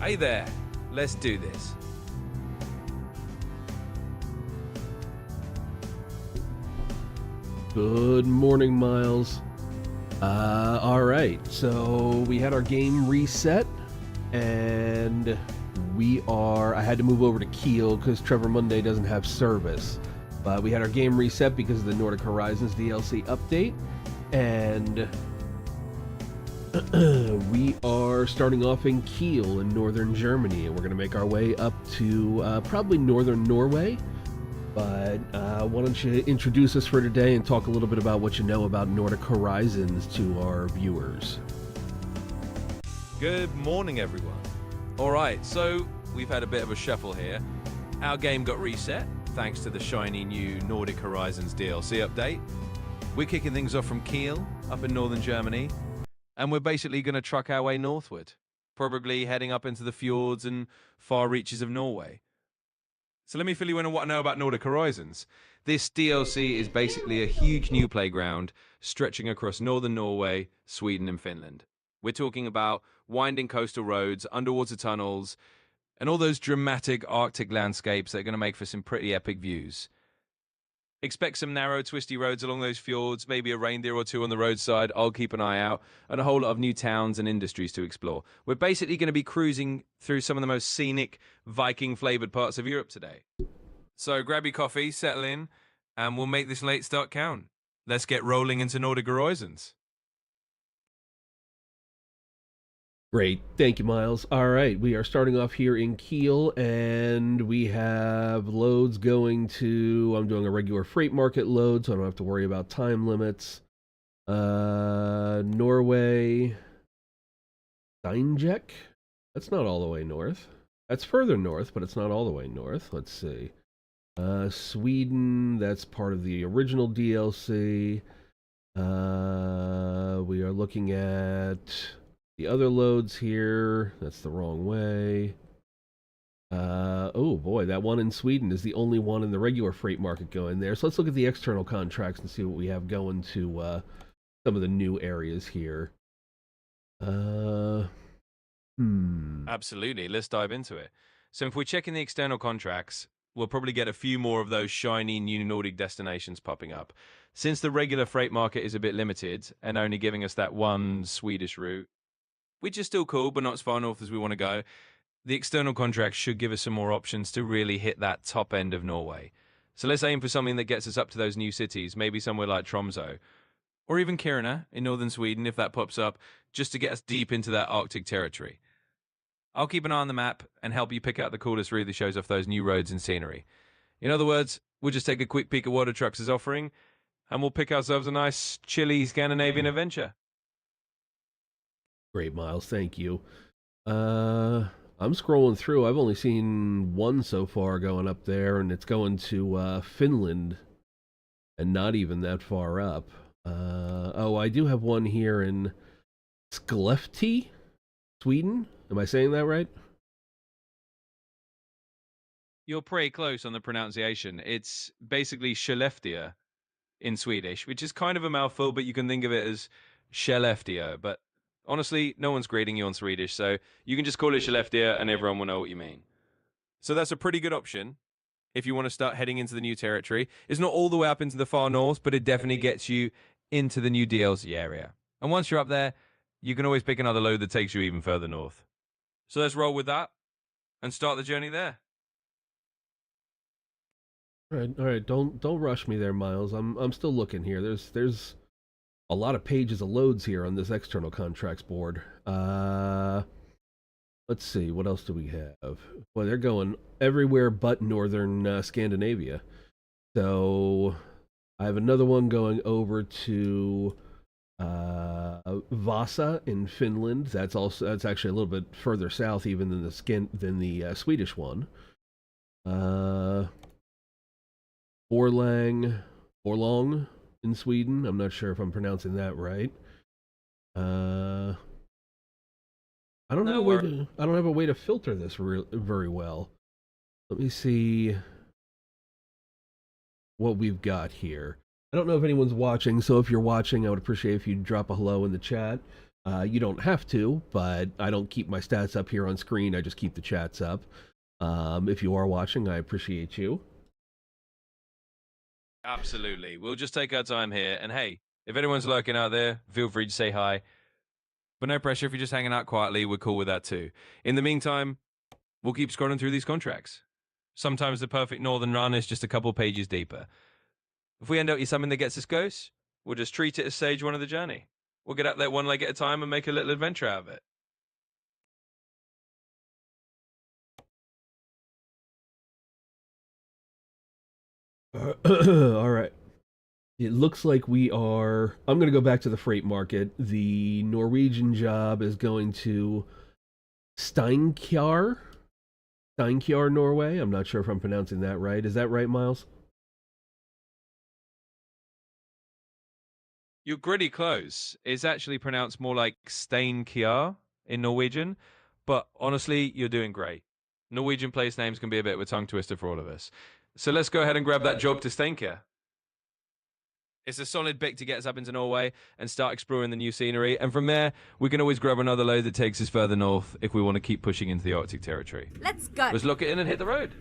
Hey there, let's do this. Good morning, Miles. All right, so we had our game reset, and I had to move over to Kiel because Trevor Monday doesn't have service. But we had our game reset because of the Nordic Horizons DLC update, and we are starting off in Kiel in northern Germany, and we're going to make our way up to probably northern Norway. But why don't you introduce us for today and talk a little bit about what you know about Nordic Horizons to our viewers. Good morning, everyone. All right, so we've had a bit of a shuffle here. Our game got reset thanks to the shiny new Nordic Horizons DLC update. We're kicking things off from Kiel, up in northern Germany, and we're basically going to truck our way northward, probably heading up into the fjords and far reaches of Norway. So let me fill you in on what I know about Nordic Horizons. This DLC is basically a huge new playground stretching across northern Norway, Sweden and Finland. We're talking about winding coastal roads, underwater tunnels, and all those dramatic Arctic landscapes that are going to make for some pretty epic views. Expect some narrow, twisty roads along those fjords, maybe a reindeer or two on the roadside. I'll keep an eye out, and a whole lot of new towns and industries to explore. We're basically going to be cruising through some of the most scenic, Viking-flavored parts of Europe today. So grab your coffee, settle in, and we'll make this late start count. Let's get rolling into Nordic Horizons. Great. Thank you, Miles. All right, we are starting off here in Kiel, and we have loads going to... I'm doing a regular freight market load, so I don't have to worry about time limits. Norway... Steinjek? That's not all the way north. That's further north, but it's not all the way north. Let's see. Sweden, that's part of the original DLC. We are looking at... the other loads here, that's the wrong way. Oh boy, that one in Sweden is the only one in the regular freight market going there. So let's look at the external contracts and see what we have going to some of the new areas here. Absolutely, let's dive into it. So if we're checking the external contracts, we'll probably get a few more of those shiny new Nordic destinations popping up. Since the regular freight market is a bit limited and only giving us that one Swedish route, which is still cool, but not as far north as we want to go, the external contracts should give us some more options to really hit that top end of Norway. So let's aim for something that gets us up to those new cities, maybe somewhere like Tromsø, or even Kiruna in northern Sweden if that pops up, just to get us deep into that Arctic territory. I'll keep an eye on the map and help you pick out the coolest route that shows off those new roads and scenery. In other words, we'll just take a quick peek at what Trucks is offering, and we'll pick ourselves a nice, chilly Scandinavian adventure. Great, Miles. Thank you. I'm scrolling through. I've only seen one so far going up there, and it's going to Finland, and not even that far up. Oh, I do have one here in Skellefteå, Sweden. Am I saying that right? You're pretty close on the pronunciation. It's basically Skellefteå in Swedish, which is kind of a mouthful, but you can think of it as Skellefteå. But honestly, no one's greeting you on Swedish, so you can just call it Skellefteå and everyone will know what you mean. So that's a pretty good option if you want to start heading into the new territory. It's not all the way up into the far north, but it definitely gets you into the new DLC area. And once you're up there, you can always pick another load that takes you even further north. So let's roll with that and start the journey there. All right. Don't rush me there, Miles. I'm still looking here. There's a lot of pages of loads here on this external contracts board. Let's see, what else do we have? Well, they're going everywhere but northern Scandinavia. So I have another one going over to Vasa in Finland. That's actually a little bit further south even than the Swedish one. Borlång in Sweden. I'm not sure if I'm pronouncing that right. I don't have a way to filter this very well. Let me see what we've got here. I don't know if anyone's watching, so if you're watching, I would appreciate if you drop a hello in the chat. You don't have to, but I don't keep my stats up here on screen. I just keep the chats up. If you are watching, I appreciate you. Absolutely. We'll just take our time here. And hey, if anyone's lurking out there, feel free to say hi. But no pressure. If you're just hanging out quietly, we're cool with that too. In the meantime, we'll keep scrolling through these contracts. Sometimes the perfect northern run is just a couple pages deeper. If we end up with something that gets us ghosts, we'll just treat it as stage one of the journey. We'll get up there one leg at a time and make a little adventure out of it. All right. It looks like we are. I'm going to go back to the freight market. The Norwegian job is going to Steinkjer. Steinkjer, Norway. I'm not sure if I'm pronouncing that right. Is that right, Miles? You're pretty close. It's actually pronounced more like Steinkjer in Norwegian, but honestly, you're doing great. Norwegian place names can be a bit of a tongue twister for all of us. So let's go ahead and grab that job to Steinkjer. It's a solid bit to get us up into Norway and start exploring the new scenery. And from there, we can always grab another load that takes us further north if we want to keep pushing into the Arctic territory. Let's go. Let's lock it in and hit the road.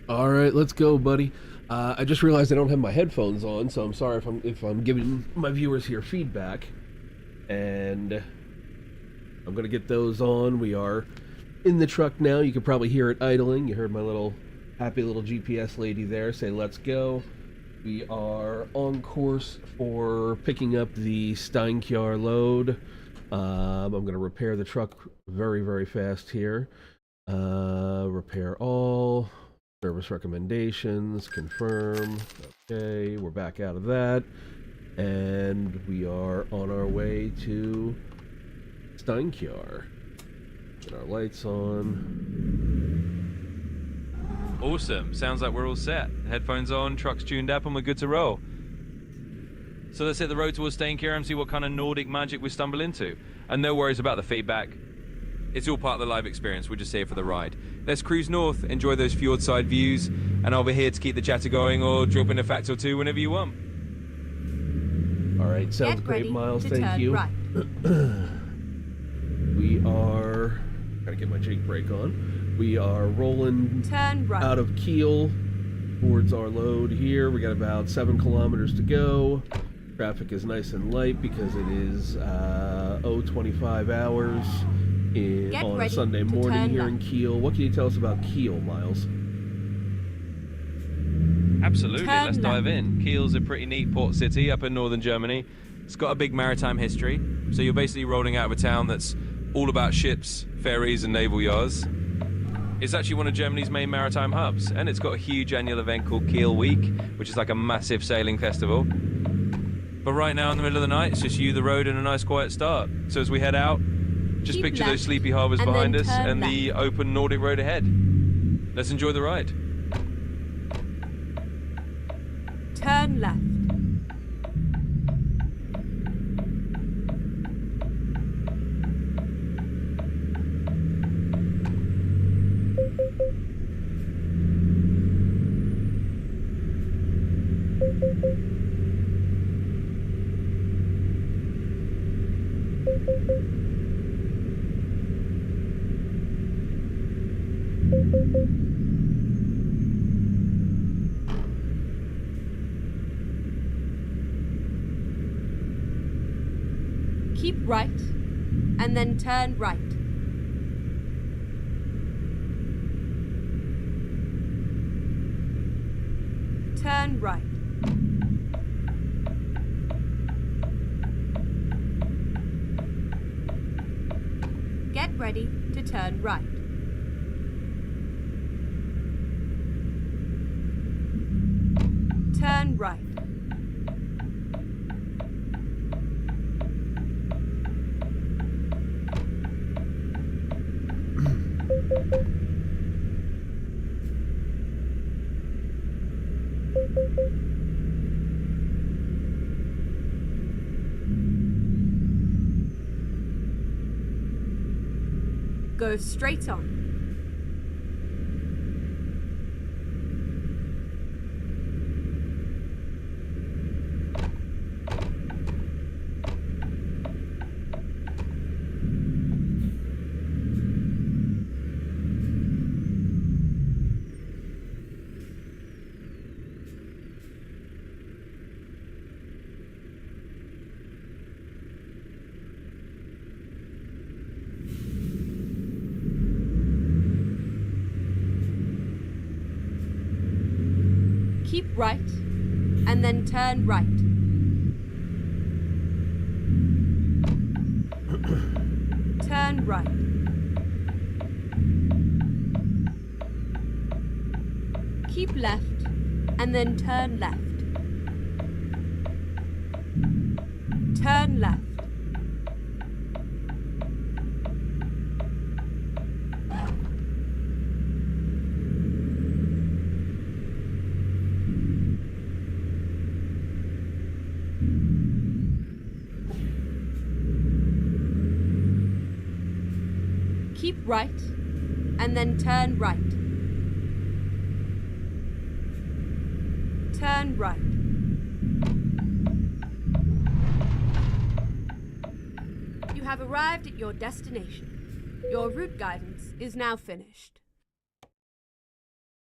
All right, let's go, buddy. I just realized I don't have my headphones on, so I'm sorry if I'm giving my viewers here feedback. And I'm gonna get those on. We are in the truck now. You can probably hear it idling. You heard my little happy little GPS lady there say, "Let's go." We are on course for picking up the Steinkjer load. I'm going to repair the truck very, very fast here. Repair all. Service recommendations. Confirm. Okay, we're back out of that. And we are on our way to Steinkjer. Get our lights on. Awesome. Sounds like we're all set. Headphones on, truck's tuned up, and we're good to roll. So let's hit the road towards Steinkjer and see what kind of Nordic magic we stumble into. And no worries about the feedback. It's all part of the live experience. We're just here for the ride. Let's cruise north, enjoy those fjordside views, and I'll be here to keep the chatter going or drop in a fact or two whenever you want. All right, sounds great, Miles. Thank you. Right. We are... Gotta get my Jake brake on. We are rolling Right. out of Kiel towards our load here. We got about 7 kilometers to go. Traffic is nice and light because it is 0:25 hours on a Sunday morning here in Kiel. What can you tell us about Kiel, Miles? Absolutely, let's dive in. Kiel's a pretty neat port city up in northern Germany. It's got a big maritime history, so you're basically rolling out of a town that's all about ships, ferries, and naval yards. It's actually one of Germany's main maritime hubs, and it's got a huge annual event called Kiel Week, which is like a massive sailing festival. But right now in the middle of the night, it's just you, the road, and a nice quiet start. So as we head out, just picture those sleepy harbours behind us and the open Nordic road ahead. Let's enjoy the ride. Turn left. Keep right, and then turn right. Turn right. Get ready to turn right. Turn right. Go straight on. Keep right, and then turn right. Turn right. Keep left, and then turn left. Turn left. Keep right, and then turn right. Turn right. You have arrived at your destination. Your route guidance is now finished.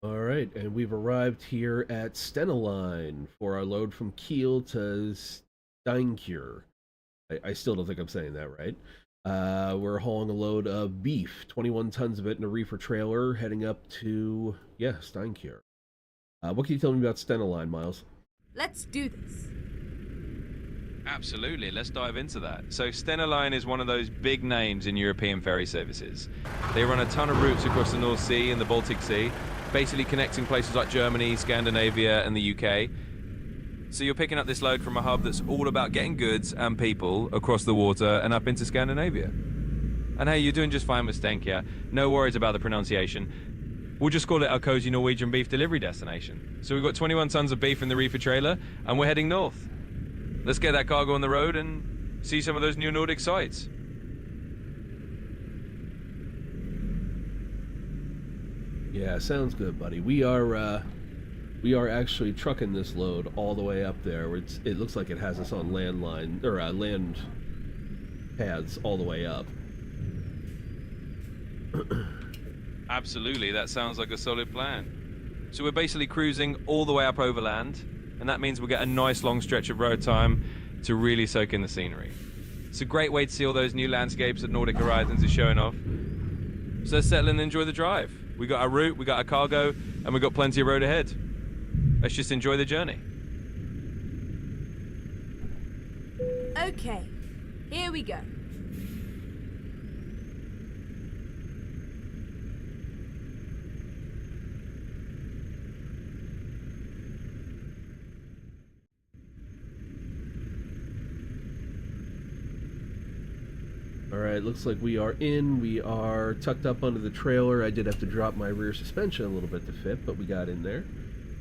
All right, and we've arrived here at Steneline for our load from Kiel to Steinkjer. I still don't think I'm saying that right. We're hauling a load of beef, 21 tons of it in a reefer trailer, heading up to, Steinkjer. What can you tell me about Steneline, Miles? Let's do this. Absolutely, let's dive into that. So Stena is one of those big names in European ferry services. They run a ton of routes across the North Sea and the Baltic Sea, basically connecting places like Germany, Scandinavia and the UK. So you're picking up this load from a hub that's all about getting goods and people across the water and up into Scandinavia. And hey, you're doing just fine with Steinkjer. No worries about the pronunciation. We'll just call it our cozy Norwegian beef delivery destination. So we've got 21 tons of beef in the reefer trailer and we're heading north. Let's get that cargo on the road and see some of those new Nordic sights. Yeah, sounds good, buddy. We are actually trucking this load all the way up there. It looks like it has us on land paths all the way up. Absolutely, that sounds like a solid plan. So we're basically cruising all the way up overland, and that means we'll get a nice long stretch of road time to really soak in the scenery. It's a great way to see all those new landscapes that Nordic Horizons is showing off. So let's settle and enjoy the drive. We got our route, we got our cargo, and we got plenty of road ahead. Let's just enjoy the journey. Okay, here we go. Alright, looks like we are in. We are tucked up under the trailer. I did have to drop my rear suspension a little bit to fit, but we got in there.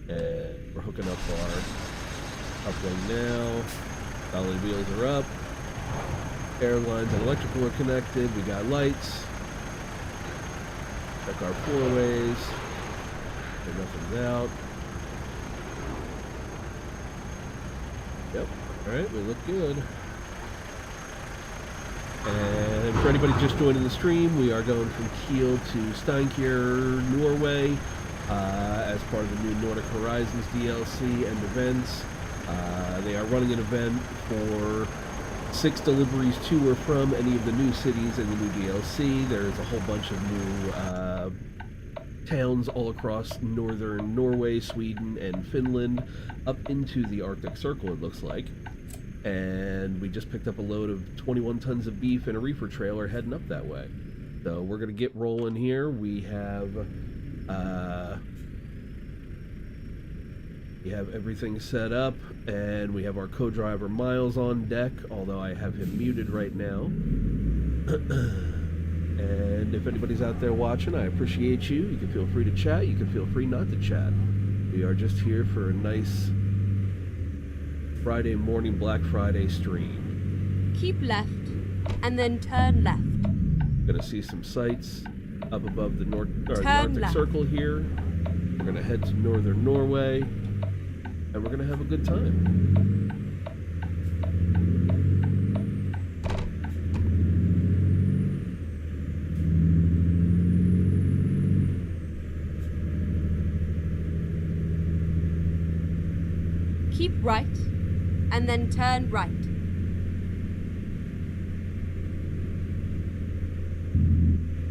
And we're hooking up our upwing now. Dolly wheels are up. Air lines and electrical are connected. We got lights. Check our four-ways. Nothing's out. Yep. Alright, we look good. And for anybody just joining the stream, we are going from Kiel to Steinkjer, Norway, as part of the new Nordic Horizons DLC and events. They are running an event for 6 deliveries to or from any of the new cities in the new DLC. There's a whole bunch of new towns all across northern Norway, Sweden, and Finland, up into the Arctic Circle, it looks like. And we just picked up a load of 21 tons of beef in a reefer trailer heading up that way. So we're going to get rolling here. We have everything set up, and we have our co-driver Miles on deck, although I have him muted right now. And if anybody's out there watching, I appreciate you. You can feel free to chat. You can feel free not to chat. We are just here for a nice Friday morning Black Friday stream. Keep left, and then turn left. Gonna see some sights up above the Arctic left. Circle here. We're gonna head to northern Norway, and we're gonna have a good time. Keep right, and then turn right.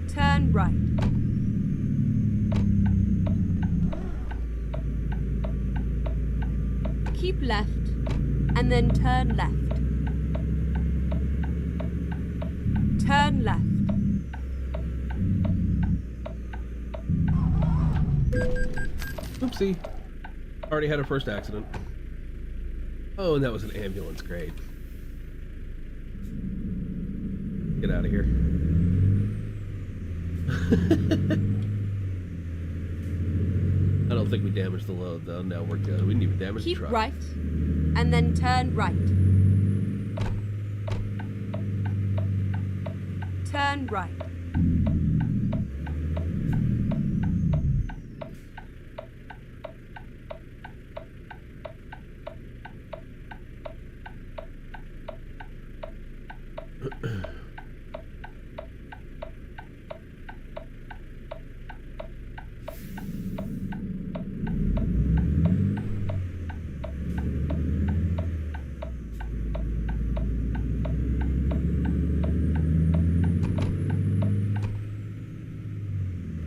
Turn right. Keep left, and then turn left. Turn left. Oopsie. Already had a first accident. Oh, and that was an ambulance. Great. Get out of here. I don't think we damaged the load, though. No, we're good. We didn't even damage the truck. Keep right, and then turn right. Turn right.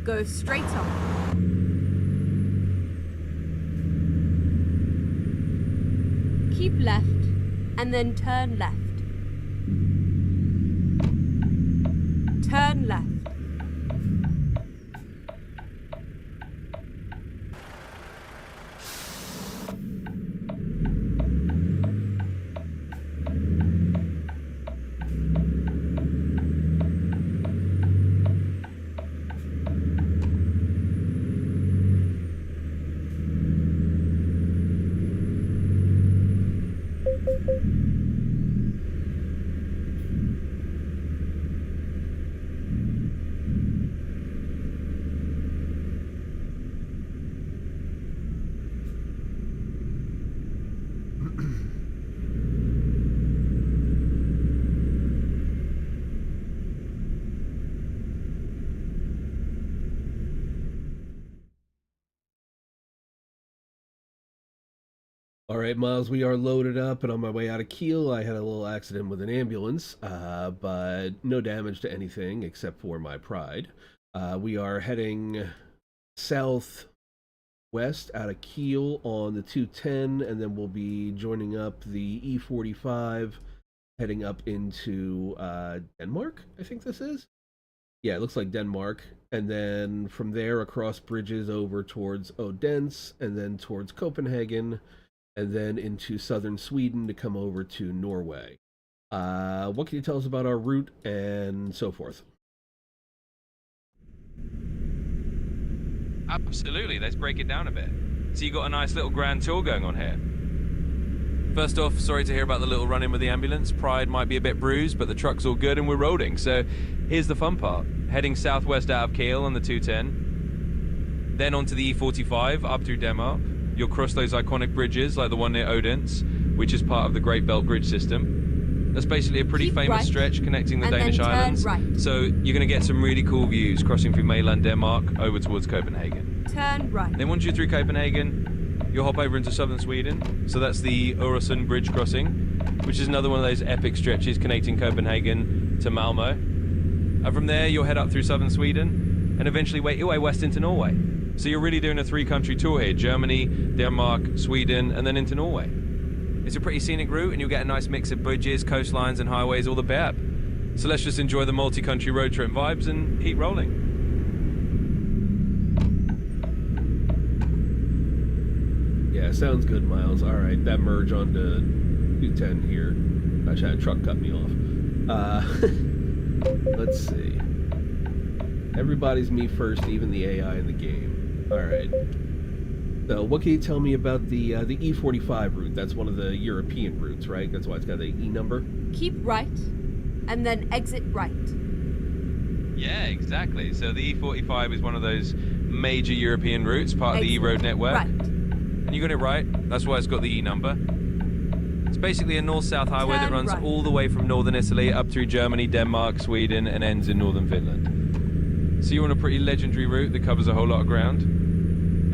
Go straight on. Keep left, and then turn left. Turn left. All right, Miles, we are loaded up and on my way out of Kiel. I had a little accident with an ambulance, but no damage to anything except for my pride. We are heading southwest out of Kiel on the 210, and then we'll be joining up the E45, heading up into Denmark, I think this is. Yeah, it looks like Denmark. And then from there across bridges over towards Odense, and then towards Copenhagen, and then into southern Sweden to come over to Norway. What can you tell us about our route and so forth? Absolutely, let's break it down a bit. So you got a nice little grand tour going on here. First off, sorry to hear about the little run-in with the ambulance. Pride might be a bit bruised, but the truck's all good and we're rolling. So here's the fun part. Heading southwest out of Kiel on the 210, then onto the E45 up through Denmark. You'll cross those iconic bridges like the one near Odense, which is part of the Great Belt Bridge system. That's basically a pretty famous stretch connecting the Danish islands. Right. So you're going to get some really cool views crossing through mainland Denmark over towards Copenhagen. Turn right. Then once you're through Copenhagen, you'll hop over into southern Sweden. So that's the Öresund Bridge crossing, which is another one of those epic stretches connecting Copenhagen to Malmo. And from there, you'll head up through southern Sweden and eventually make your way west into Norway. So you're really doing a three-country tour here: Germany, Denmark, Sweden, and then into Norway. It's a pretty scenic route, and you'll get a nice mix of bridges, coastlines, and highways, all the beb. So let's just enjoy the multi-country road trip vibes and keep rolling. Yeah, sounds good, Miles. All right, that merge onto 210 here. Actually, had a truck cut me off. Let's see. Everybody's me first, even the AI in the game. All right. So, what can you tell me about the E45 route? That's one of the European routes, right? That's why it's got the E number. Keep right, and then exit right. Yeah, exactly. So the E45 is one of those major European routes, part of the E-road network. Right. And you got it right. That's why it's got the E number. It's basically a north-south highway that runs all the way from northern Italy up through Germany, Denmark, Sweden, and ends in northern Finland. So you're on a pretty legendary route that covers a whole lot of ground.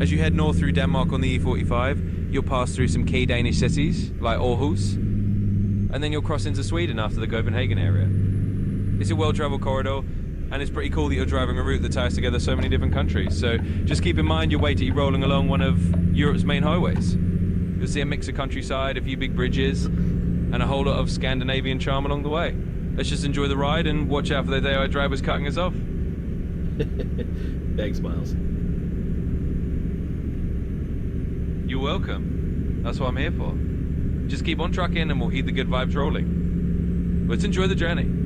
As you head north through Denmark on the E45, you'll pass through some key Danish cities like Aarhus, and then you'll cross into Sweden after the Copenhagen area. It's a well-traveled corridor, and it's pretty cool that you're driving a route that ties together so many different countries. So just keep in mind you're waiting to be rolling along one of Europe's main highways. You'll see a mix of countryside, a few big bridges, and a whole lot of Scandinavian charm along the way. Let's just enjoy the ride and watch out for the day our driver's cutting us off. Thanks, Miles. You're welcome. That's what I'm here for. Just keep on trucking and we'll keep the good vibes rolling. Let's enjoy the journey.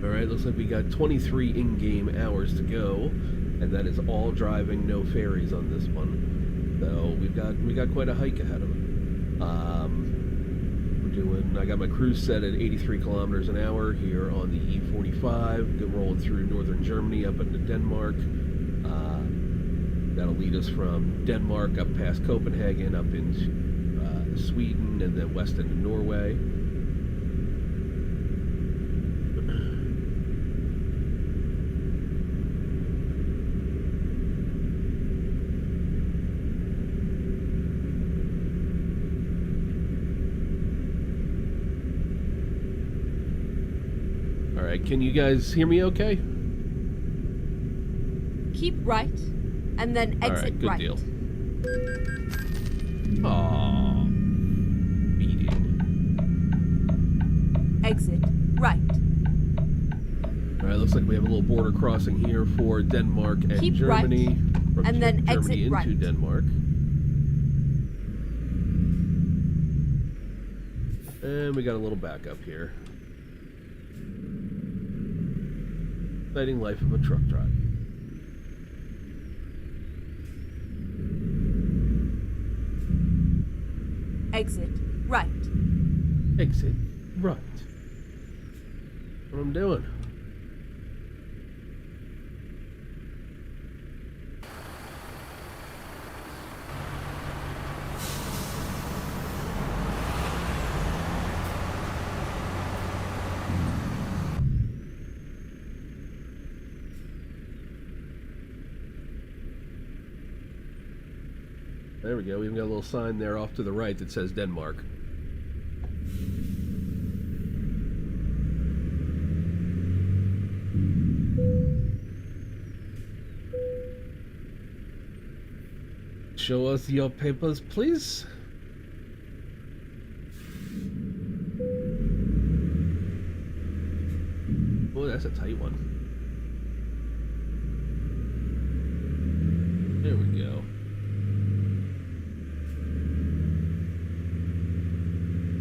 Alright, looks like we got 23 in-game hours to go, and that is all driving, no ferries on this one. So we got quite a hike ahead of it. I got my cruise set at 83 kilometers an hour here on the E45, good rolling through northern Germany up into Denmark. That'll lead us from Denmark up past Copenhagen, up into Sweden, and then west into Norway. Alright, can you guys hear me okay? Keep right, and then exit good right. Deal. Aww. Beating. Exit right. Alright, looks like we have a little border crossing here for Denmark and Keep Germany. right, From and then Germany exit into right. Denmark. And we got a little backup here. Exciting life of a truck driver. Exit right. Exit right. What I'm doing. There we go. We even got a little sign there off to the right that says Denmark. Show us your papers, please. Oh, that's a tight one. There we go.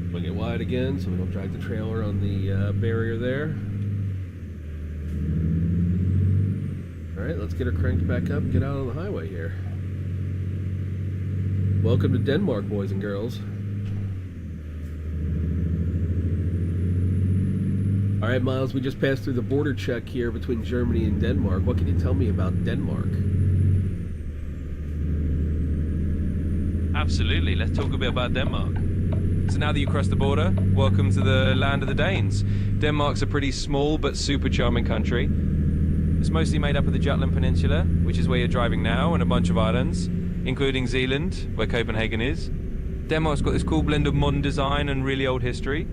Swing it wide again so we don't drag the trailer on the barrier there. Alright, let's get her cranked back up and get out on the highway here. Welcome to Denmark, boys and girls. Alright, Miles, we just passed through the border check here between Germany and Denmark. What can you tell me about Denmark? Absolutely, let's talk a bit about Denmark. So now that you crossed the border, welcome to the land of the Danes. Denmark's a pretty small but super charming country. It's mostly made up of the Jutland Peninsula, which is where you're driving now, and a bunch of islands, including Zealand, where Copenhagen is. Denmark's got this cool blend of modern design and really old history.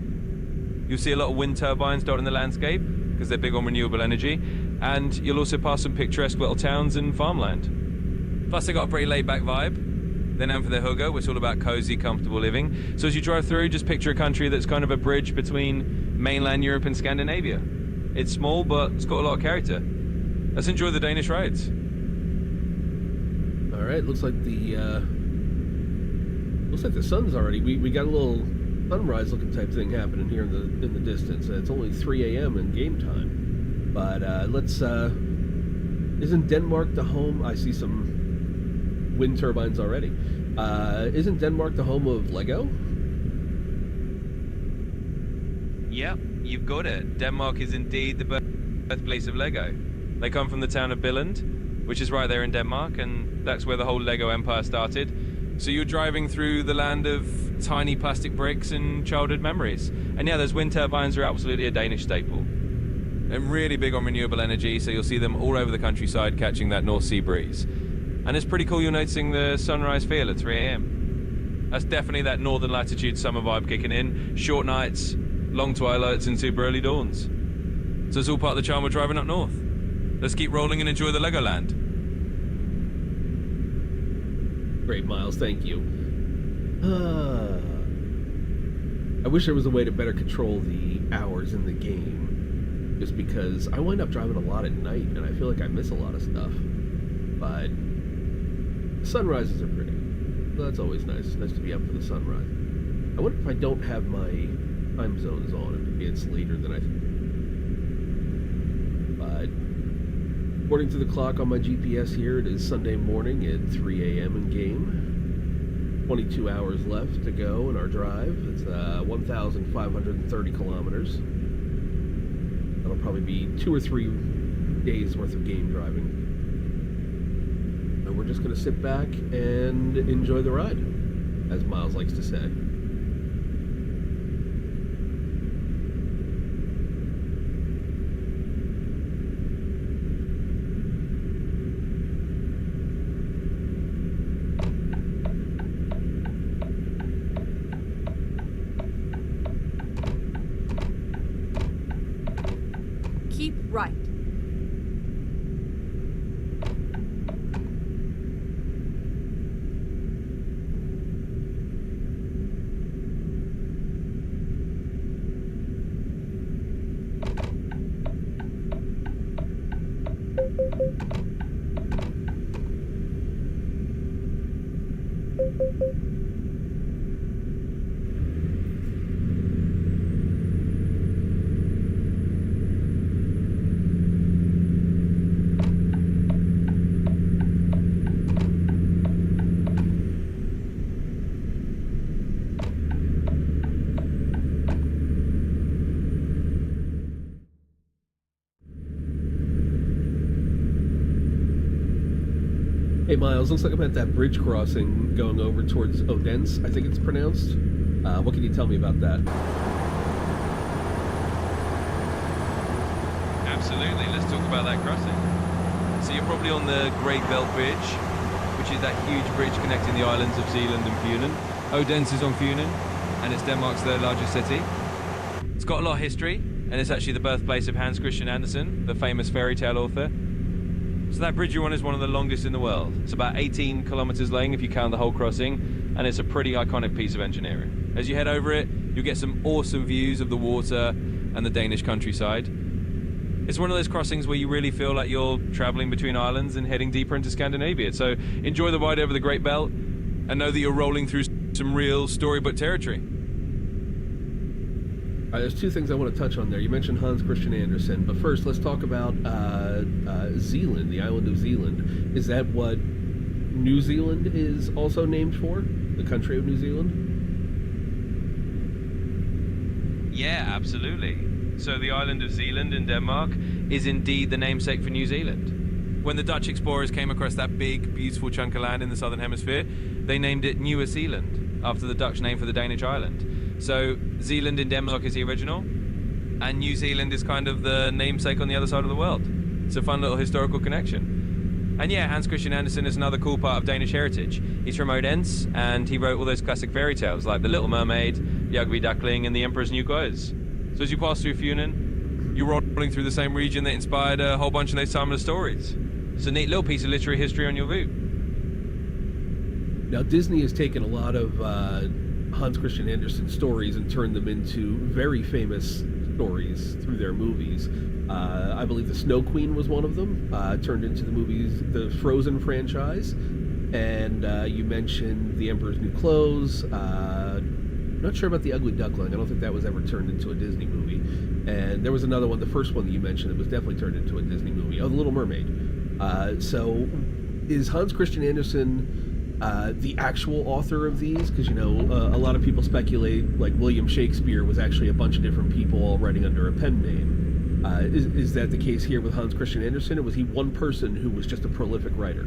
You'll see a lot of wind turbines dotting the landscape because they're big on renewable energy, and you'll also pass some picturesque little towns and farmland. Plus, they got a pretty laid-back vibe. They're known for their hygge, which is all about cozy, comfortable living. So as you drive through, just picture a country that's kind of a bridge between mainland Europe and Scandinavia. It's small, but it's got a lot of character. Let's enjoy the Danish rides. All right, looks like the sun's already. We got a little sunrise looking type thing happening here in the distance. It's only 3 a.m. in game time, but let's. Isn't Denmark the home? I see some wind turbines already. Isn't Denmark the home of Lego? Yep, you've got it. Denmark is indeed the birthplace of Lego. They come from the town of Billund, which is right there in Denmark, and that's where the whole Lego empire started. So you're driving through the land of tiny plastic bricks and childhood memories. And yeah, those wind turbines are absolutely a Danish staple. They're really big on renewable energy, so you'll see them all over the countryside catching that North Sea breeze. And it's pretty cool you're noticing the sunrise feel at 3 a.m. That's definitely that northern latitude summer vibe kicking in. Short nights, long twilights, and super early dawns. So it's all part of the charm of driving up north. Let's keep rolling and enjoy the Legoland. Great, Miles, thank you. I wish there was a way to better control the hours in the game, just because I wind up driving a lot at night and I feel like I miss a lot of stuff. But sunrises are pretty, so that's always nice. It's nice to be up for the sunrise. I wonder if I don't have my time zones on, and maybe it's later than I think. But according to the clock on my GPS here, it is Sunday morning at 3 a.m. in game. 22 hours left to go in our drive. It's 1,530 kilometers. That'll probably be 2 or 3 days worth of game driving. And we're just going to sit back and enjoy the ride, as Miles likes to say. Keep right. Hey Miles, looks like I'm at that bridge crossing going over towards Odense, I think it's pronounced. What can you tell me about that? Absolutely, let's talk about that crossing. So you're probably on the Great Belt Bridge, which is that huge bridge connecting the islands of Zealand and Funen. Odense is on Funen, and it's Denmark's third largest city. It's got a lot of history, and it's actually the birthplace of Hans Christian Andersen, the famous fairy tale author. So that bridge you're on is one of the longest in the world. It's about 18 kilometers long if you count the whole crossing, and it's a pretty iconic piece of engineering. As you head over it, you'll get some awesome views of the water and the Danish countryside. It's one of those crossings where you really feel like you're traveling between islands and heading deeper into Scandinavia. So enjoy the ride over the Great Belt and know that you're rolling through some real storybook territory. All right, there's 2 things I want to touch on there. You mentioned Hans Christian Andersen, but first let's talk about Zealand, the island of Zealand. Is that what New Zealand is also named for? The country of New Zealand? Yeah, absolutely. So the island of Zealand in Denmark is indeed the namesake for New Zealand. When the Dutch explorers came across that big, beautiful chunk of land in the southern hemisphere, they named it Nieuwe Zealand, after the Dutch name for the Danish island. So Zealand in Denmark is the original, and New Zealand is kind of the namesake on the other side of the world. It's a fun little historical connection. And yeah, Hans Christian Andersen is another cool part of Danish heritage. He's from Odense, and he wrote all those classic fairy tales like The Little Mermaid, The Ugly Duckling, and The Emperor's New Clothes. So So as you pass through Funen, you're rolling through the same region that inspired a whole bunch of those timeless stories. It's a neat little piece of literary history on your route. Now, Disney has taken a lot of Hans Christian Andersen stories and turned them into very famous stories through their movies. I believe The Snow Queen was one of them, turned into the movies, the Frozen franchise. And you mentioned The Emperor's New Clothes. Not sure about The Ugly Duckling. I don't think that was ever turned into a Disney movie. And there was another one, the first one that you mentioned, that was definitely turned into a Disney movie. Oh, The Little Mermaid. So is Hans Christian Andersen the actual author of these? Because, you know, a lot of people speculate, like, William Shakespeare was actually a bunch of different people all writing under a pen name. Is that the case here with Hans Christian Andersen, or was he one person who was just a prolific writer?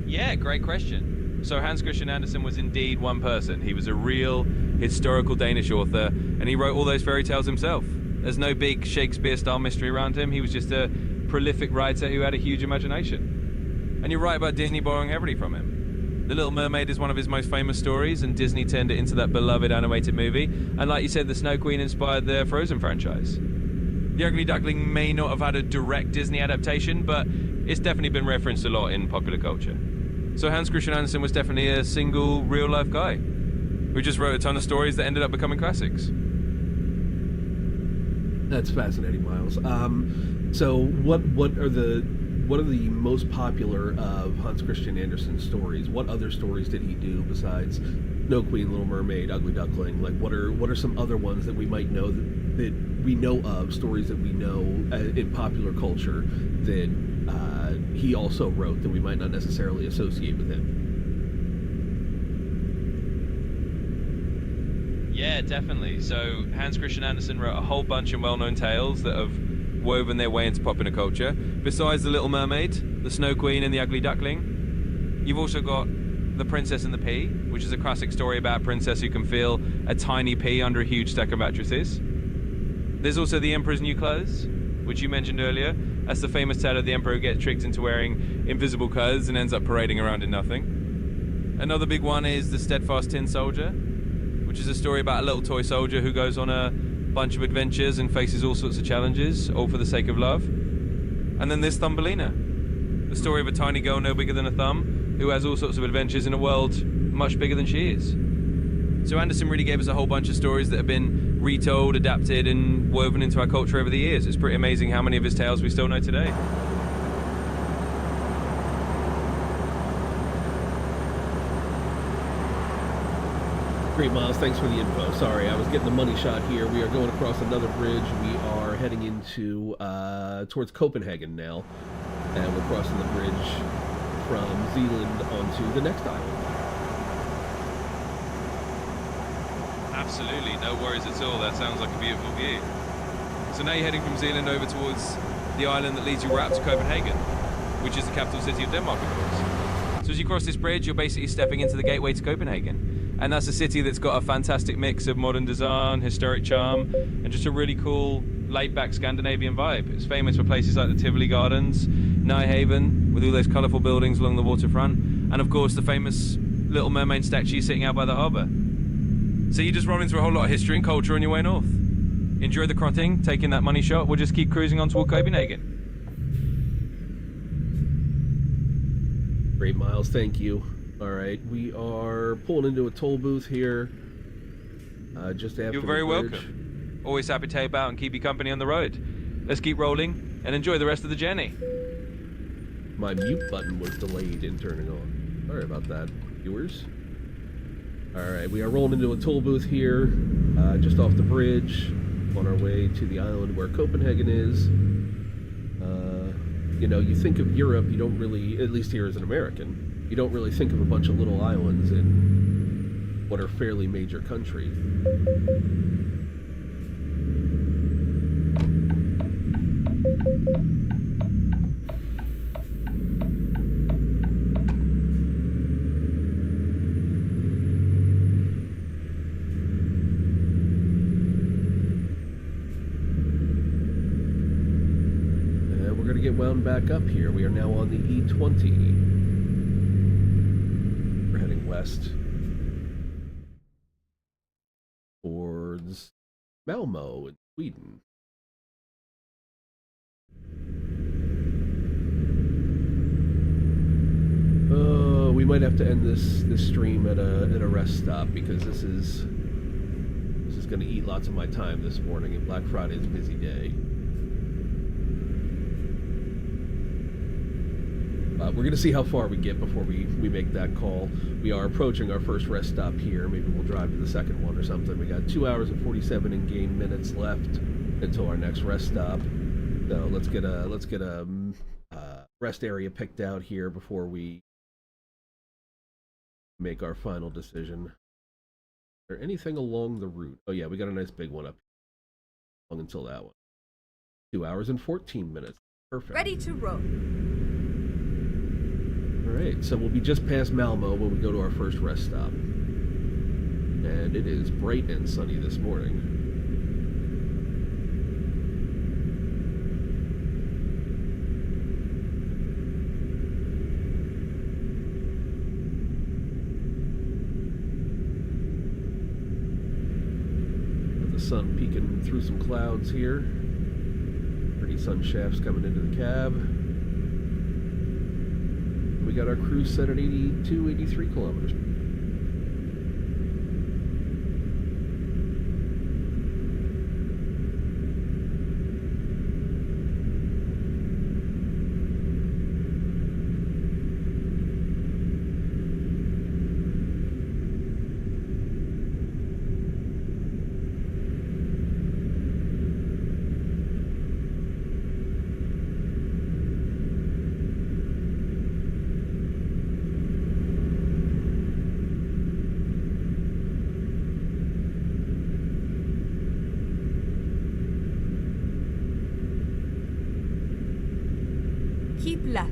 Yeah, great question. So Hans Christian Andersen was indeed one person. He was a real historical Danish author, and he wrote all those fairy tales himself. There's no big Shakespeare-style mystery around him. He was just a prolific writer who had a huge imagination. And you're right about Disney borrowing heavily from him. The Little Mermaid is one of his most famous stories, and Disney turned it into that beloved animated movie. And like you said, The Snow Queen inspired the Frozen franchise. The Ugly Duckling may not have had a direct Disney adaptation, but it's definitely been referenced a lot in popular culture. So Hans Christian Andersen was definitely a single, real-life guy who just wrote a ton of stories that ended up becoming classics. That's fascinating, Miles. So what are the most popular of Hans Christian Andersen's stories? What other stories did he do besides Snow Queen, Little Mermaid, Ugly Duckling? Like, what are some other ones that we might know that we know of, stories that we know in popular culture that he also wrote that we might not necessarily associate with him? Yeah, definitely. So Hans Christian Andersen wrote a whole bunch of well-known tales that have woven their way into popular culture. Besides The Little Mermaid, The Snow Queen, and The Ugly Duckling, you've also got The Princess and the Pea, which is a classic story about a princess who can feel a tiny pea under a huge stack of mattresses. There's also The Emperor's New Clothes, which you mentioned earlier. That's the famous tale of the emperor who gets tricked into wearing invisible clothes and ends up parading around in nothing. Another big one is The Steadfast Tin Soldier, which is a story about a little toy soldier who goes on a bunch of adventures and faces all sorts of challenges, all for the sake of love. And then there's Thumbelina, the story of a tiny girl no bigger than a thumb who has all sorts of adventures in a world much bigger than she is. So Andersen really gave us a whole bunch of stories that have been retold, adapted, and woven into our culture over the years. It's pretty amazing how many of his tales we still know today. Great, Miles. Thanks for the info. Sorry, I was getting the money shot here. We are going across another bridge. We are heading into towards Copenhagen now, and we're crossing the bridge from Zealand onto the next island. Absolutely, no worries at all. That sounds like a beautiful view. So now you're heading from Zealand over towards the island that leads you right up to Copenhagen, which is the capital city of Denmark, of course. So as you cross this bridge, you're basically stepping into the gateway to Copenhagen. And that's a city that's got a fantastic mix of modern design, historic charm, and just a really cool, laid-back Scandinavian vibe. It's famous for places like the Tivoli Gardens, Nyhavn, with all those colourful buildings along the waterfront, and of course the famous Little Mermaid statue sitting out by the harbour. So you're just rolling through a whole lot of history and culture on your way north. Enjoy the crotting, taking that money shot. We'll just keep cruising on toward Copenhagen. Great, Miles. Thank you. All right, we are pulling into a toll booth here. Just after You're very the bridge. welcome. Always happy to help out and keep you company on the road. Let's keep rolling and enjoy the rest of the journey. My mute button was delayed in turning on. Sorry about that, viewers. Alright, we are rolling into a toll booth here, just off the bridge, on our way to the island where Copenhagen is. You know, you think of Europe, you don't really, at least here as an American, you don't really think of a bunch of little islands in what are fairly major countries. Get wound back up here. We are now on the E20. We're heading west. Malmo in Sweden. We might have to end this stream at a rest stop because this is going to eat lots of my time this morning, and Black Friday is a busy day. We're going to see how far we get before we make that call. We are approaching our first rest stop here. Maybe we'll drive to the second one or something. We got 2 hours and 47 in-game minutes left until our next rest stop. So let's get a rest area picked out here before we make our final decision. Is there anything along the route? Oh yeah, we got a nice big one up long until that one. 2 hours and 14 minutes. Perfect. Ready to roll. Alright, so we'll be just past Malmo when we go to our first rest stop. And it is bright and sunny this morning. Got the sun peeking through some clouds here. Pretty sun shafts coming into the cab. We got our cruise set at 82, 83 kilometers. Keep left.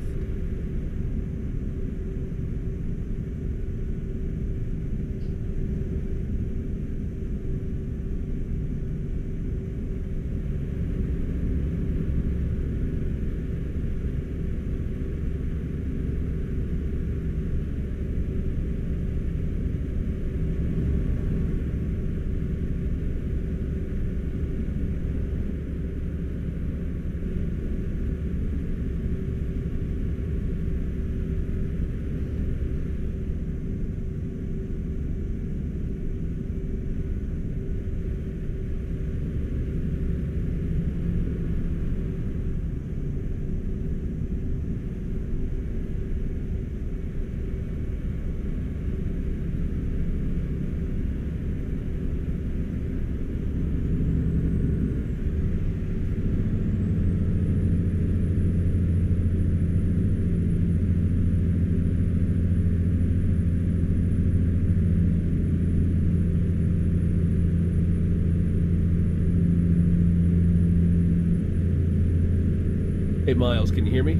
Hey Miles, can you hear me?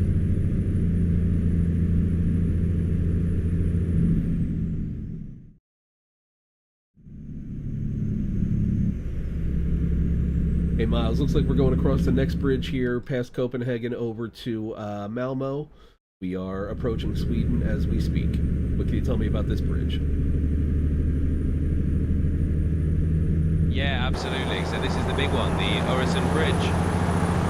Hey Miles, looks like we're going across the next bridge here, past Copenhagen over to Malmo. We are approaching Sweden as we speak. What can you tell me about this bridge? Yeah, absolutely. So this is the big one, the Øresund Bridge.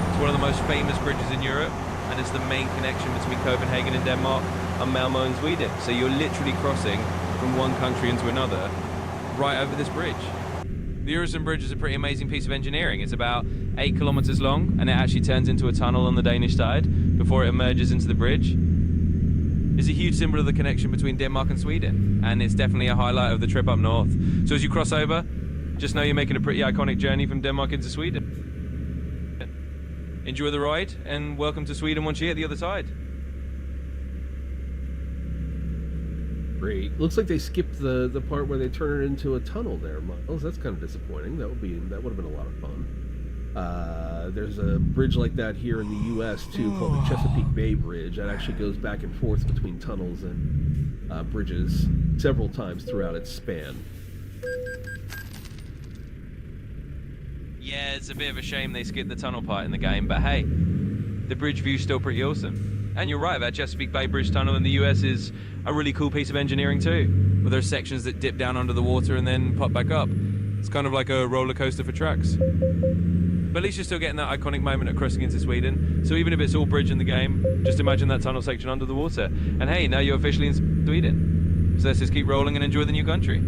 It's one of the most famous bridges in Europe, and it's the main connection between Copenhagen and Denmark and Malmo in Sweden. So you're literally crossing from one country into another right over this bridge. The Øresund Bridge is a pretty amazing piece of engineering. It's about 8 kilometers long, and it actually turns into a tunnel on the Danish side before it emerges into the bridge. It's a huge symbol of the connection between Denmark and Sweden, and it's definitely a highlight of the trip up north. So as you cross over, just know you're making a pretty iconic journey from Denmark into Sweden. Enjoy the ride, and welcome to Sweden once you hit the other side. Great. Looks like they skipped the part where they turn it into a tunnel there, Miles. That's kind of disappointing. That would have been a lot of fun. There's a bridge like that here in the U.S. too, called the Chesapeake Bay Bridge. That actually goes back and forth between tunnels and bridges several times throughout its span. Yeah, it's a bit of a shame they skipped the tunnel part in the game, but hey, the bridge view's still pretty awesome. And you're right, that Chesapeake Bay Bridge tunnel in the US is a really cool piece of engineering too, where there's sections that dip down under the water and then pop back up. It's kind of like a roller coaster for trucks. But at least you're still getting that iconic moment of crossing into Sweden. So even if it's all bridge in the game, just imagine that tunnel section under the water. And hey, now you're officially in Sweden. So let's just keep rolling and enjoy the new country.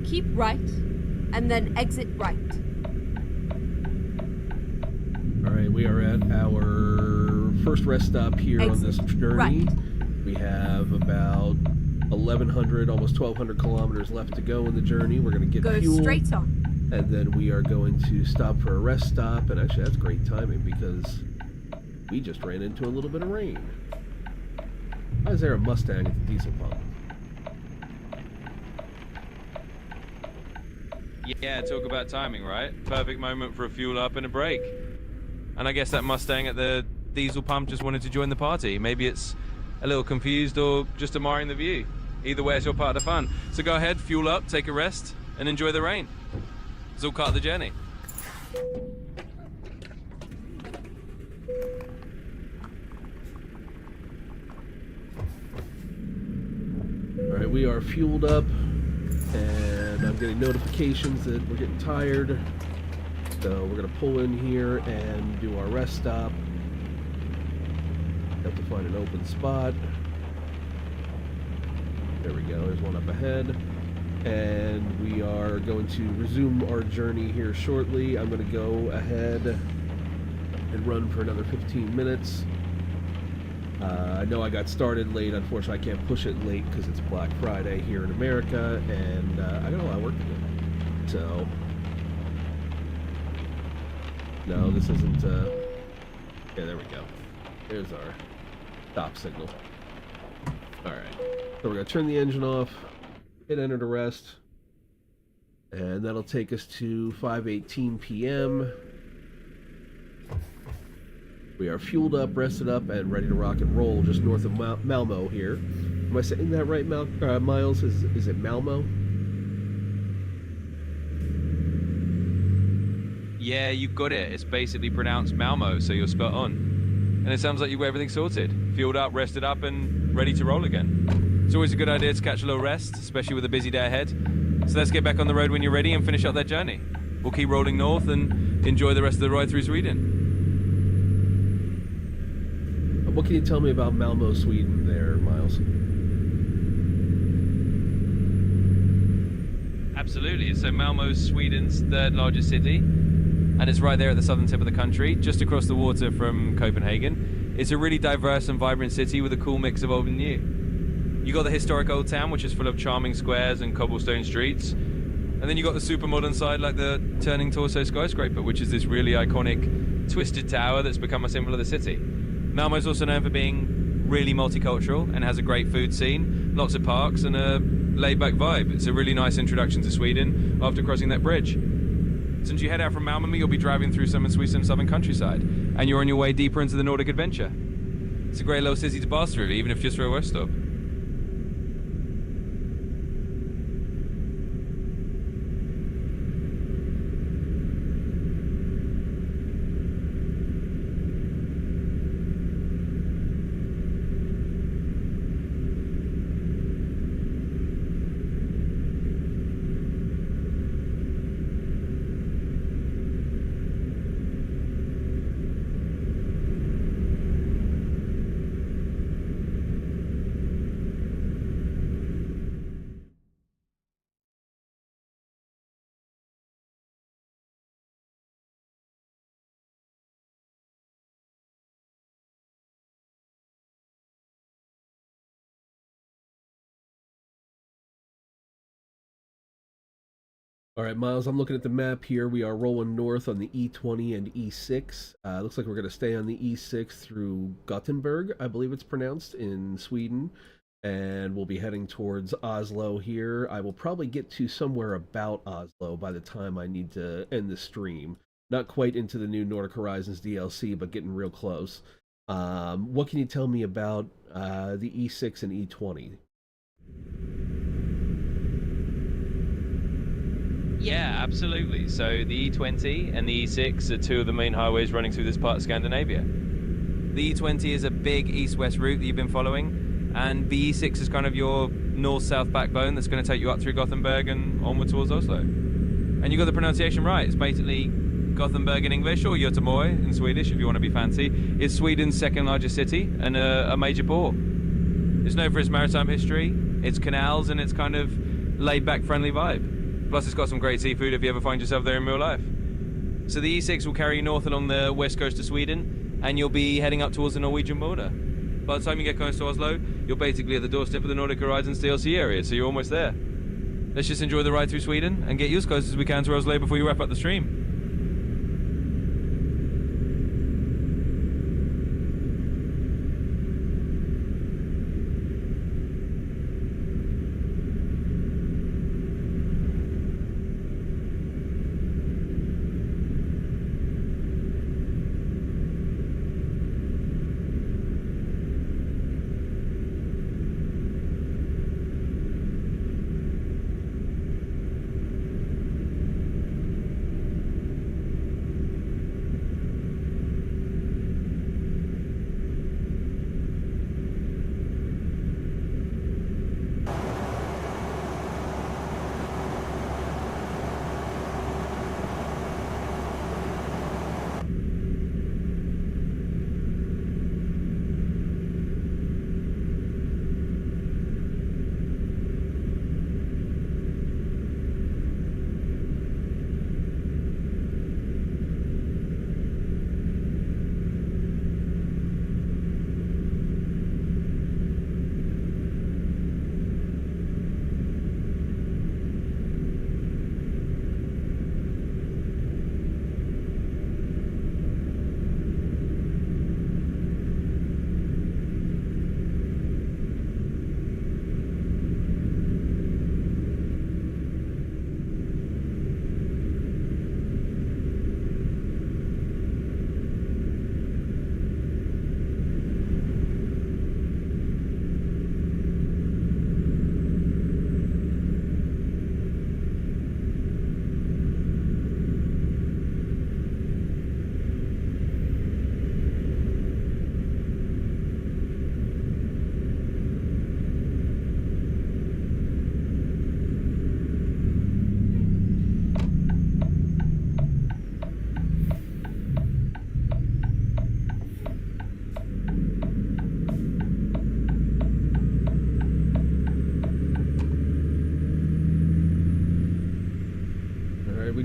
Keep right, and then exit right. All right, we are at our first rest stop here on this journey. Right. We have about 1,100, almost 1,200 kilometers left to go in the journey. We're going to get Go fuel, straight on. and then we are going to stop for a rest stop. And actually, that's great timing because we just ran into a little bit of rain. Why is there a Mustang at the diesel pump? Yeah, talk about timing, right? Perfect moment for a fuel up and a break. And I guess that Mustang at the diesel pump just wanted to join the party. Maybe it's a little confused or just admiring the view. Either way, it's all part of the fun. So go ahead, fuel up, take a rest, and enjoy the rain. It's all part of the journey. All right, we are fueled up, and I'm getting notifications that we're getting tired. So we're gonna pull in here and do our rest stop. Have to find an open spot. There we go, there's one up ahead. And we are going to resume our journey here shortly. I'm gonna go ahead and run for another 15 minutes. I know I got started late. Unfortunately, I can't push it late because it's Black Friday here in America, and I got a lot of work to do. So, no, this isn't. Yeah, there we go. There's our stop signal. All right, so we're gonna turn the engine off, hit enter to rest, and that'll take us to 5:18 p.m. We are fueled up, rested up, and ready to rock and roll just north of Malmo here. Am I saying that right, Miles? Is it Malmo? Yeah, you got it. It's basically pronounced Malmo, so you're spot on. And it sounds like you've got everything sorted. Fueled up, rested up, and ready to roll again. It's always a good idea to catch a little rest, especially with a busy day ahead. So let's get back on the road when you're ready and finish up that journey. We'll keep rolling north and enjoy the rest of the ride through Sweden. What can you tell me about Malmo, Sweden there, Miles? Absolutely. So Malmo's Sweden's third largest city, and it's right there at the southern tip of the country, just across the water from Copenhagen. It's a really diverse and vibrant city with a cool mix of old and new. You got the historic old town, which is full of charming squares and cobblestone streets. And then you got the super modern side, like the turning torso skyscraper, which is this really iconic twisted tower that's become a symbol of the city. Malmö's also known for being really multicultural and has a great food scene, lots of parks, and a laid-back vibe. It's a really nice introduction to Sweden after crossing that bridge. Since you head out from Malmö, you'll be driving through some of Sweden's southern countryside, and you're on your way deeper into the Nordic adventure. It's a great little city to pass through, even if just for a rest stop. All right, Miles, I'm looking at the map here. We are rolling north on the E20 and E6. Looks like we're going to stay on the E6 through Gothenburg, I believe it's pronounced, in Sweden. And we'll be heading towards Oslo here. I will probably get to somewhere about Oslo by the time I need to end the stream. Not quite into the new Nordic Horizons DLC, but getting real close. What can you tell me about the E6 and E20? Yeah, absolutely. So the E20 and the E6 are two of the main highways running through this part of Scandinavia. The E20 is a big east-west route that you've been following, and the E6 is kind of your north-south backbone that's going to take you up through Gothenburg and onward towards Oslo. And you got the pronunciation right. It's basically Gothenburg in English, or Göteborg in Swedish if you want to be fancy. It's Sweden's second largest city and a major port. It's known for its maritime history, its canals, and its kind of laid-back, friendly vibe. Plus, it's got some great seafood if you ever find yourself there in real life. So the E6 will carry you north along the west coast of Sweden, and you'll be heading up towards the Norwegian border. By the time you get close to Oslo, you're basically at the doorstep of the Nordic Horizons DLC area, so you're almost there. Let's just enjoy the ride through Sweden and get you as close as we can to Oslo before you wrap up the stream.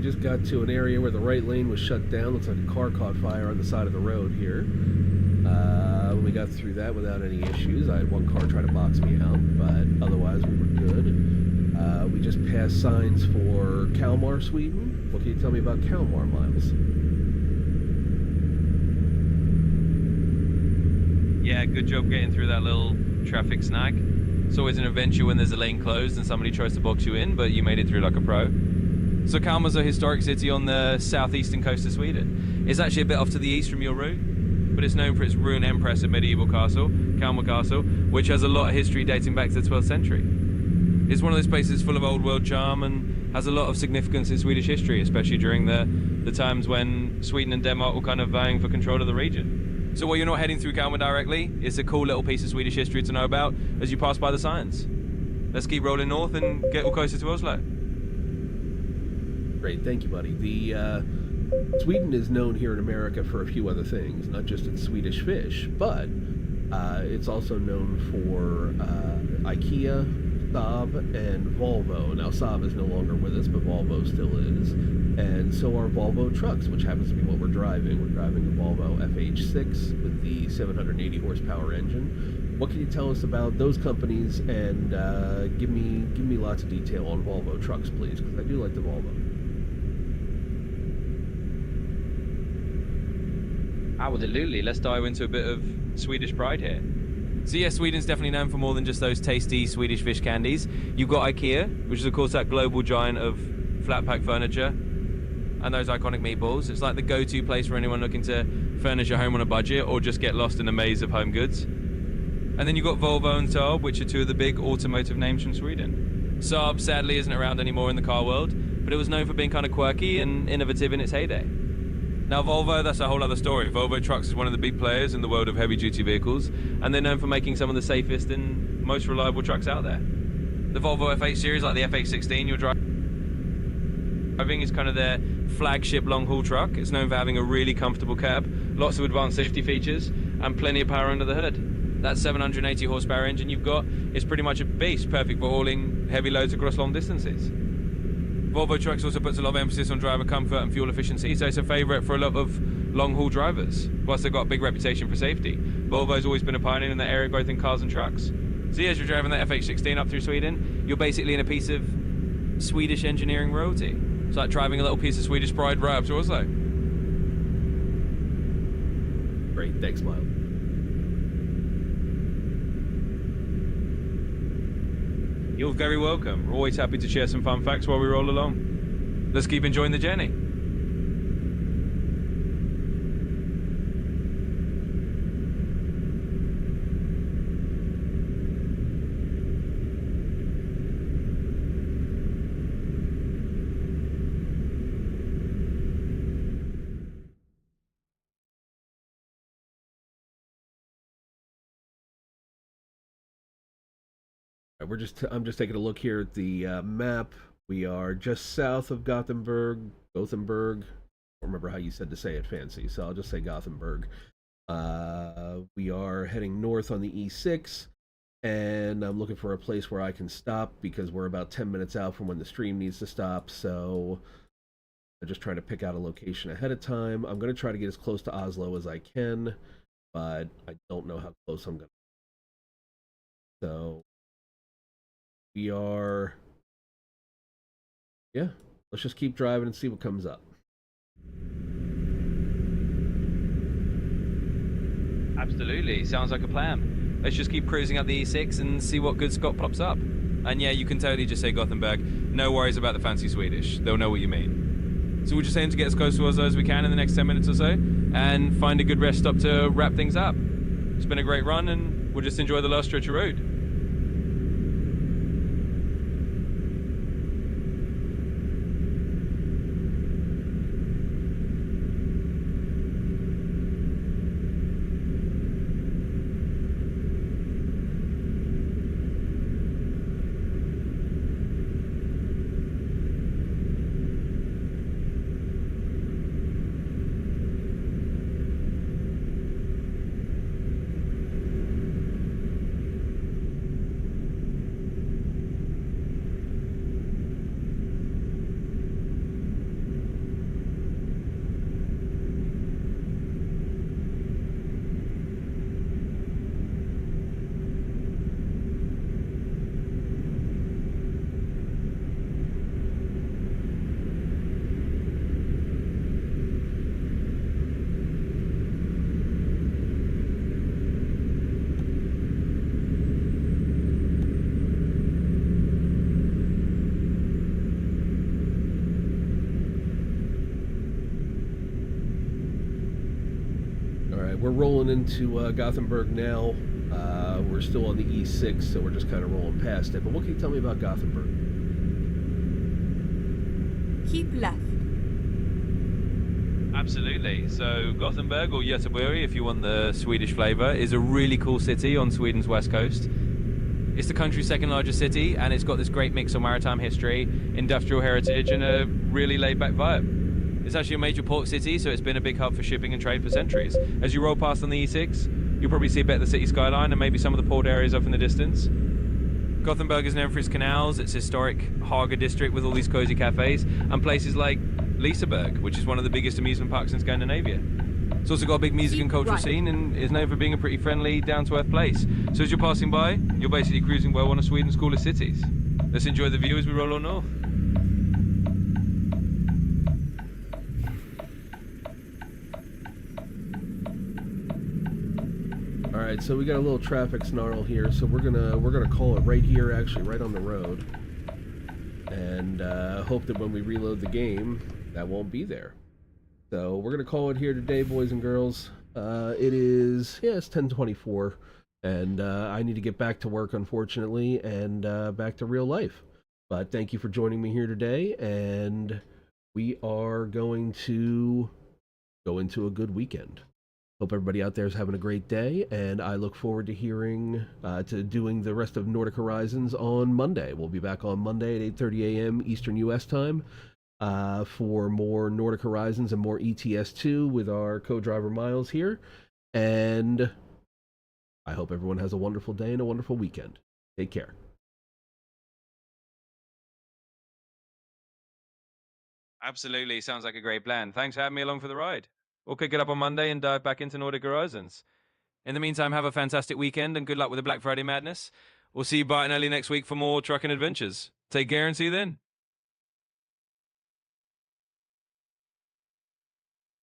just got to an area where the right lane was shut down. Looks like a car caught fire on the side of the road here. We got through that without any issues. I had one car try to box me out, but otherwise we were good. We just passed signs for Kalmar, Sweden. What can you tell me about Kalmar, Miles? Yeah, good job getting through that little traffic snag. It's always an adventure when there's a lane closed and somebody tries to box you in, but you made it through like a pro. So Kalmar's a historic city on the southeastern coast of Sweden. It's actually a bit off to the east from your route, but it's known for its ruined empress and medieval castle, Kalmar Castle, which has a lot of history dating back to the 12th century. It's one of those places full of old world charm and has a lot of significance in Swedish history, especially during the times when Sweden and Denmark were kind of vying for control of the region. So while you're not heading through Kalmar directly, it's a cool little piece of Swedish history to know about as you pass by the signs. Let's keep rolling north and get all closer to Oslo. Great, thank you, buddy. Sweden is known here in America for a few other things, not just its Swedish fish, but it's also known for IKEA, Saab, and Volvo. Now, Saab is no longer with us, but Volvo still is. And so are Volvo trucks, which happens to be what we're driving. We're driving the Volvo FH6 with the 780 horsepower engine. What can you tell us about those companies, and give me lots of detail on Volvo trucks, please, because I do like the Volvo. Absolutely. Let's dive into a bit of Swedish pride here. So yeah, Sweden's definitely known for more than just those tasty Swedish fish candies. You've got IKEA, which is of course that global giant of flat pack furniture, and those iconic meatballs. It's like the go-to place for anyone looking to furnish a home on a budget or just get lost in a maze of home goods. And then you've got Volvo and Saab, which are two of the big automotive names from Sweden. Saab sadly isn't around anymore in the car world, but it was known for being kind of quirky and innovative in its heyday. Now Volvo, that's a whole other story. Volvo Trucks is one of the big players in the world of heavy-duty vehicles, and they're known for making some of the safest and most reliable trucks out there. The Volvo F8 series, like the FH16 you're driving, is kind of their flagship long-haul truck. It's known for having a really comfortable cab, lots of advanced safety features, and plenty of power under the hood. That 780 horsepower engine you've got is pretty much a beast, perfect for hauling heavy loads across long distances. Volvo Trucks also puts a lot of emphasis on driver comfort and fuel efficiency, so it's a favourite for a lot of long-haul drivers. Plus, they've got a big reputation for safety. Volvo's always been a pioneer in that area, both in cars and trucks. So yeah, as you're driving that FH16 up through Sweden, you're basically in a piece of Swedish engineering royalty. It's like driving a little piece of Swedish pride right up to Oslo. Great, thanks, Miles. You're very welcome. We're always happy to share some fun facts while we roll along. Let's keep enjoying the journey. I'm just taking a look here at the map. We are just south of Gothenburg. I don't remember how you said to say it fancy, so I'll just say Gothenburg. We are heading north on the E6, and I'm looking for a place where I can stop because we're about 10 minutes out from when the stream needs to stop, so I'm just trying to pick out a location ahead of time. I'm going to try to get as close to Oslo as I can, but I don't know how close I'm going to. So we are, yeah, let's just keep driving and see what comes up. Absolutely, sounds like a plan. Let's just keep cruising up the E6 and see what good Scott pops up. And yeah, you can totally just say Gothenburg. No worries about the fancy Swedish. They'll know what you mean. So we're just aiming to get as close to Oslo as we can in the next 10 minutes or so and find a good rest stop to wrap things up. It's been a great run and we'll just enjoy the last stretch of road. we're rolling into Gothenburg now. We're still on the E6, so we're just kind of rolling past it. But what can you tell me about Gothenburg? Keep left. Absolutely. So Gothenburg, or Göteborg if you want the Swedish flavour, is a really cool city on Sweden's west coast. It's the country's second largest city, and it's got this great mix of maritime history, industrial heritage, and a really laid-back vibe. It's actually a major port city, so it's been a big hub for shipping and trade for centuries. As you roll past on the E6, you'll probably see a bit of the city skyline and maybe some of the port areas up in the distance. Gothenburg is known for its canals, its historic Haga district with all these cozy cafes, and places like Liseberg, which is one of the biggest amusement parks in Scandinavia. It's also got a big music and cultural scene and is known for being a pretty friendly, down-to-earth place. So as you're passing by, you're basically cruising by one of Sweden's coolest cities. Let's enjoy the view as we roll on north. All right, so we got a little traffic snarl here, so we're gonna call it right here, actually, right on the road, and hope that when we reload the game, that won't be there. So we're gonna call it here today, boys and girls. It's 10:24, and I need to get back to work, unfortunately, and back to real life. But thank you for joining me here today, and we are going to go into a good weekend. Hope everybody out there is having a great day, and I look forward to doing the rest of Nordic Horizons on Monday. We'll be back on Monday at 8:30 a.m. Eastern U.S. time for more Nordic Horizons and more ETS2 with our co-driver Miles here. And I hope everyone has a wonderful day and a wonderful weekend. Take care. Absolutely, sounds like a great plan. Thanks for having me along for the ride. We'll pick it up on Monday and dive back into Nordic Horizons. In the meantime, have a fantastic weekend and good luck with the Black Friday madness. We'll see you bright and early next week for more trucking adventures. Take care and see you then.